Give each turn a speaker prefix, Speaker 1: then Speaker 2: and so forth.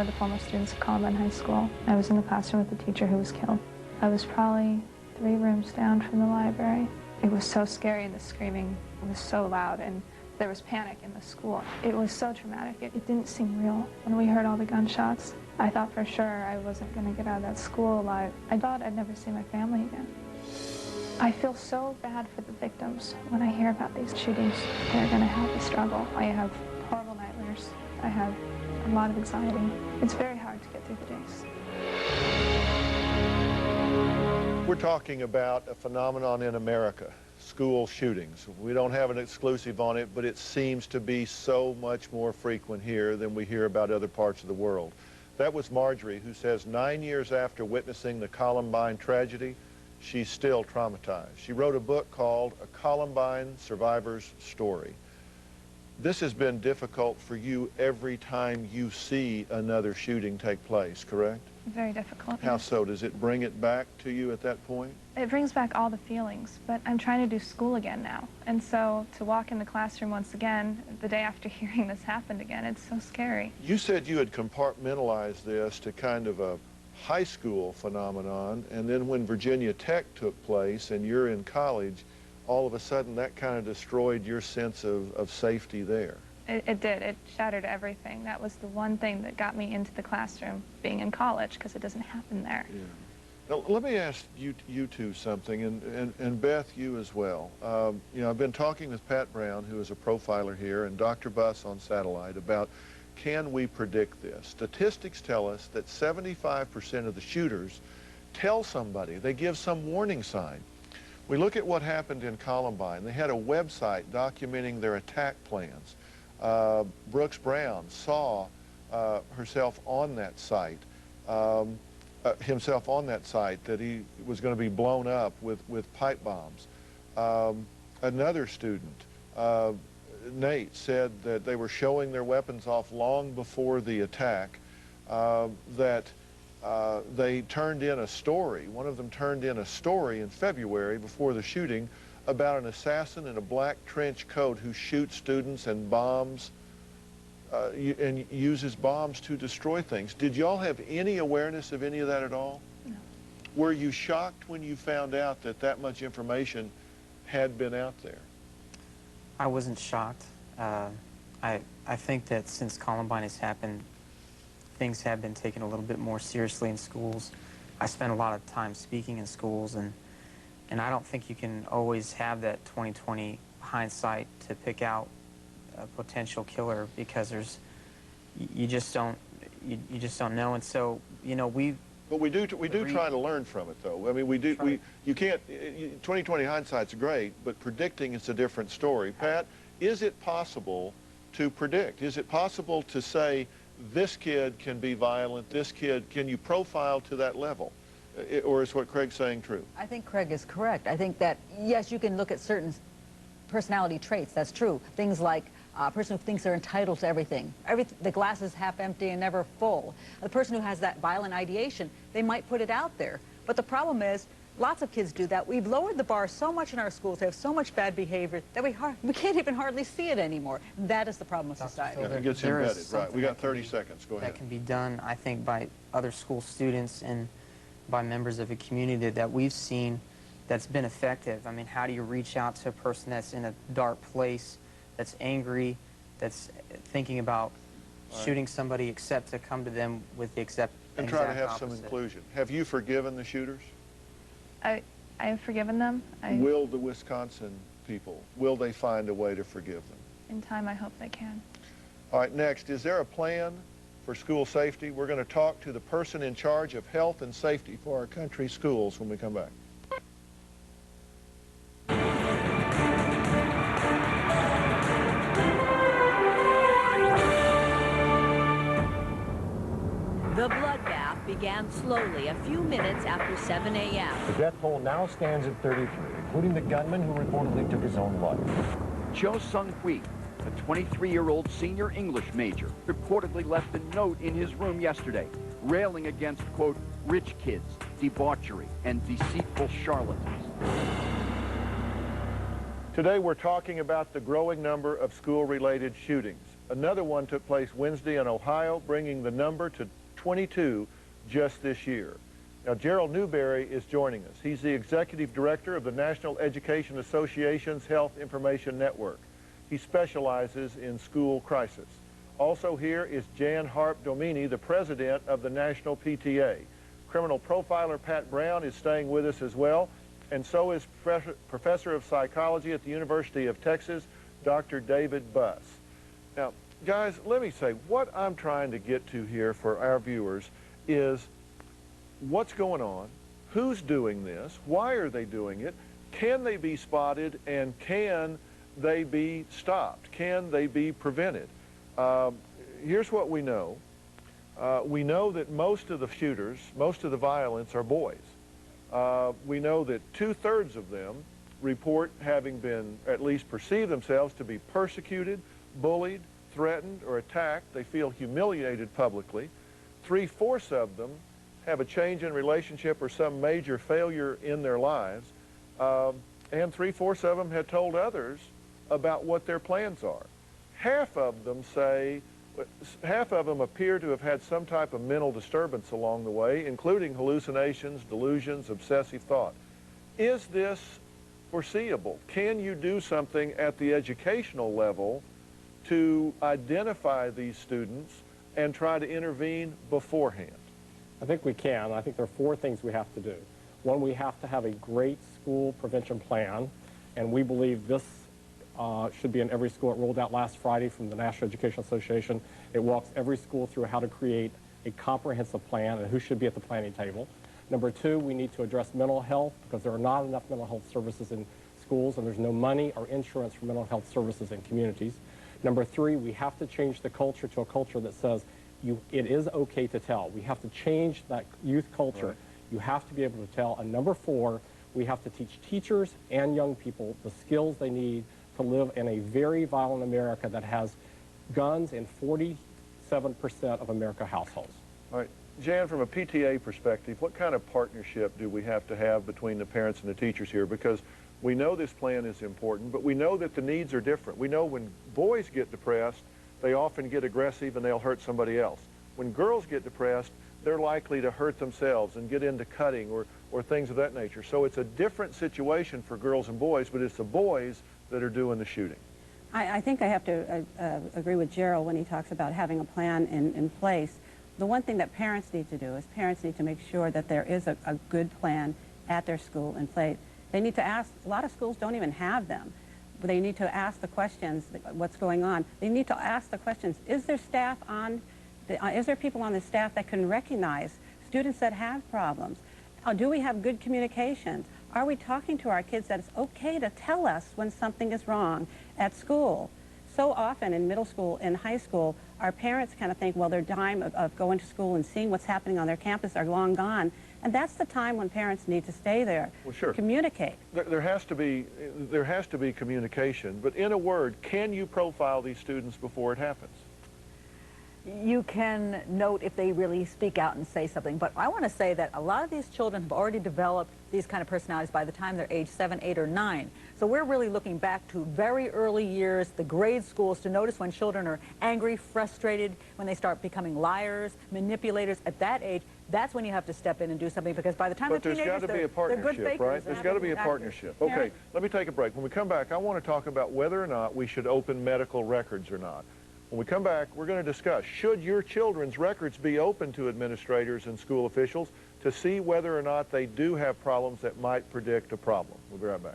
Speaker 1: of the former students of Columbine High School. I was in the classroom with the teacher who was killed. I was probably 3 rooms down from the library. It was so scary, and the screaming was so loud, and there was panic in the school. It was so traumatic. It didn't seem real. When we heard all the gunshots, I thought for sure I wasn't going to get out of that school alive. I thought I'd never see my family again. I feel so bad for the victims when I hear about these shootings. They're going to have a struggle. I have horrible nightmares. I have a lot of anxiety. It's very hard to get through the days.
Speaker 2: We're talking about a phenomenon in America, school shootings. We don't have an exclusive on it, but it seems to be so much more frequent here than we hear about other parts of the world. That was Marjorie, who says 9 years after witnessing the Columbine tragedy, she's still traumatized. She wrote a book called A Columbine Survivor's Story. This has been difficult for you every time you see another shooting take place, correct?
Speaker 1: Very difficult.
Speaker 2: How so? Does it bring it back to you at that point?
Speaker 1: It brings back all the feelings, but I'm trying to do school again now. And so to walk in the classroom once again, the day after hearing this happened again, it's so scary.
Speaker 2: You said you had compartmentalized this to kind of a high school phenomenon, and then when Virginia Tech took place and you're in college, all of a sudden that kind of destroyed your sense of safety there.
Speaker 1: It did. It shattered everything. That was the one thing that got me into the classroom, being in college, because it doesn't happen there.
Speaker 2: Yeah. Now, let me ask you two something, and Beth, you as well. You know, I've been talking with Pat Brown, who is a profiler here, and Dr. Buss on satellite about, can we predict this? Statistics tell us that 75% of the shooters tell somebody. They give some warning sign. We look at what happened in Columbine. They had a website documenting their attack plans. Brooks Brown saw himself on that site, that he was going to be blown up with pipe bombs. Another student, Nate, said that they were showing their weapons off long before the attack, that they turned in a story. One of them turned in a story in February before the shooting about an assassin in a black trench coat who shoots students and bombs and uses bombs to destroy things. Did y'all have any awareness of any of that at all?
Speaker 1: No.
Speaker 2: Were you shocked when you found out that that much information had been out there?
Speaker 3: I wasn't shocked. I think that since Columbine has happened, things have been taken a little bit more seriously in schools. I spent a lot of time speaking in schools, and I don't think you can always have that 20/20 hindsight to pick out a potential killer, because you just don't know. And so, you know,
Speaker 2: But we do try to learn from it, though. I mean, you can't, 20/20 hindsight's great, but predicting is a different story. Pat, is it possible to predict? Is it possible to say, this kid can be violent, this kid, can you profile to that level? Or is what Craig's saying true?
Speaker 4: I think Craig is correct. I think that, yes, you can look at certain personality traits. That's true. Things like a person who thinks they're entitled to everything. The glass is half empty and never full. The person who has that violent ideation, they might put it out there. But the problem is, lots of kids do that. We've lowered the bar so much in our schools. They have so much bad behavior that we can't even hardly see it anymore. That is the problem with society.
Speaker 2: Yeah, it gets embedded, right. We got 30 seconds. Go ahead.
Speaker 3: That can be done, I think, by other school students and by members of a community that we've seen that's been effective. I mean, how do you reach out to a person that's in a dark place, that's angry, that's thinking about shooting somebody, except to come to them with the exact
Speaker 2: and try to have
Speaker 3: opposite.
Speaker 2: some inclusion. Have you forgiven the shooters?
Speaker 1: I have forgiven them.
Speaker 2: Will the Wisconsin people, will they find a way to forgive them?
Speaker 1: In time, I hope they can.
Speaker 2: All right, next, is there a plan for school safety? We're going to talk to the person in charge of health and safety for our country's schools when we come back.
Speaker 5: The bloodbath began slowly a few minutes after 7 a.m.
Speaker 6: The death toll now stands at 33, including the gunman who reportedly took his own life.
Speaker 7: Cho Sung-hui, a 23-year-old senior English major, reportedly left a note in his room yesterday, railing against, quote, rich kids, debauchery, and deceitful charlatans.
Speaker 2: Today we're talking about the growing number of school-related shootings. Another one took place Wednesday in Ohio, bringing the number to 22 just this year. Now, Gerald Newberry is joining us. He's the executive director of the National Education Association's Health Information Network. He specializes in school crisis. Also here is Jan Harp Domini, the president of the National PTA. Criminal profiler Pat Brown is staying with us as well, and so is professor of psychology at the University of Texas, Dr. David Buss. Now, guys, let me say, what I'm trying to get to here for our viewers is what's going on, who's doing this, why are they doing it, can they be spotted, and can they be stopped? Can they be prevented? Here's what we know. We know that most of the shooters, most of the violence are boys. We know that 2/3 of them report having been, at least perceive themselves to be persecuted, bullied, threatened, or attacked. They feel humiliated publicly. 3/4 of them have a change in relationship or some major failure in their lives. And 3/4 of them have told others about what their plans are. Half of them appear to have had some type of mental disturbance along the way, including hallucinations, delusions, obsessive thought. Is this foreseeable? Can you do something at the educational level to identify these students and try to intervene beforehand?
Speaker 8: I think we can. I think there are 4 things we have to do. One, we have to have a great school prevention plan, and we believe this should be in every school. It rolled out last Friday from the National Education Association. It walks every school through how to create a comprehensive plan and who should be at the planning table. Number 2, we need to address mental health because there are not enough mental health services in schools, and there's no money or insurance for mental health services in communities. Number 3, we have to change the culture to a culture that says it is okay to tell. We have to change that youth culture. Right. You have to be able to tell. And number 4, we have to teach teachers and young people the skills they need to live in a very violent America that has guns in 47% of American households.
Speaker 2: All right. Jan, from a PTA perspective, what kind of partnership do we have to have between the parents and the teachers here? Because we know this plan is important, but we know that the needs are different. We know when boys get depressed, they often get aggressive and they'll hurt somebody else. When girls get depressed, they're likely to hurt themselves and get into cutting or things of that nature. So it's a different situation for girls and boys, but it's the boys that are doing the shooting.
Speaker 9: I think I have to agree with Gerald when he talks about having a plan in place. The one thing that parents need to do is parents need to make sure that there is a good plan at their school in place. They need to ask, a lot of schools don't even have them, but they need to ask the questions, what's going on. They need to ask the questions, is there staff on, is there people on the staff that can recognize students that have problems? Do we have good communications? Are we talking to our kids that it's okay to tell us when something is wrong at school? So often in middle school and high school, our parents kind of think, well, their time of going to school and seeing what's happening on their campus are long gone. And that's the time when parents need to stay there,
Speaker 2: well, sure.
Speaker 9: Communicate.
Speaker 2: There has to be communication, but in a word, can you profile these students before it happens?
Speaker 4: You can note if they really speak out and say something, but I want to say that a lot of these children have already developed these kind of personalities by the time they're age 7, 8, or 9. So we're really looking back to very early years, the grade schools, to notice when children are angry, frustrated, when they start becoming liars, manipulators. At that age, that's when you have to step in and do something, because by the time they're teenagers,
Speaker 2: there's got to be a partnership, right? There's got to be a partnership. Okay, let me take a break. When we come back, I want to talk about whether or not we should open medical records or not. When we come back, we're going to discuss, should your children's records be open to administrators and school officials to see whether or not they do have problems that might predict a problem? We'll be right back.